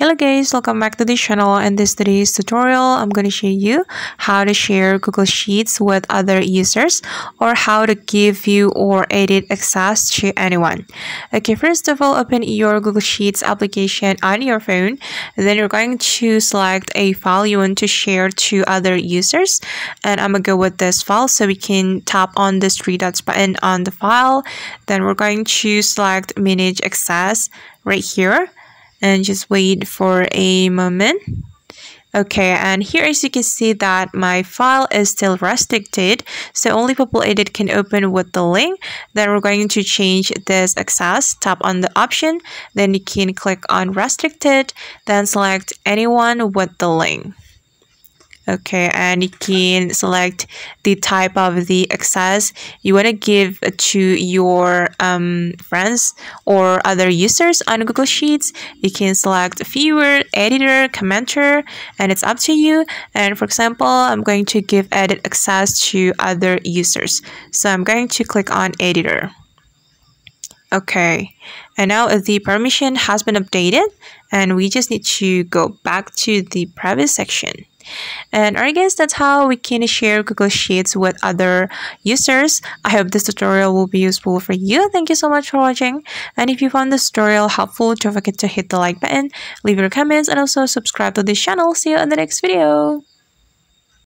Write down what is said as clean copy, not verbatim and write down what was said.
Hello guys, welcome back to the channel. In this today's tutorial, I'm going to show you how to share Google Sheets with other users or how to give you or edit access to anyone. Okay, first of all, open your Google Sheets application on your phone. Then you're going to select a file you want to share to other users. And I'm going to go with this file, so we can tap on this three dots button on the file. Then we're going to select manage access right here. And just wait for a moment. Okay, and here as you can see that my file is still restricted, so only people edit can open with the link. Then we're going to change this access. Tap on the option, then you can click on restricted, then select anyone with the link. Okay, and you can select the type of the access you want to give to your friends or other users on Google Sheets. You can select viewer, editor, commenter, and it's up to you. And for example, I'm going to give edit access to other users. So I'm going to click on editor. Okay, and now the permission has been updated, and we just need to go back to the previous section. And alright guys, that's how we can share Google Sheets with other users. I hope this tutorial will be useful for you. Thank you so much for watching. And if you found this tutorial helpful, don't forget to hit the like button, leave your comments, and also subscribe to this channel. See you in the next video.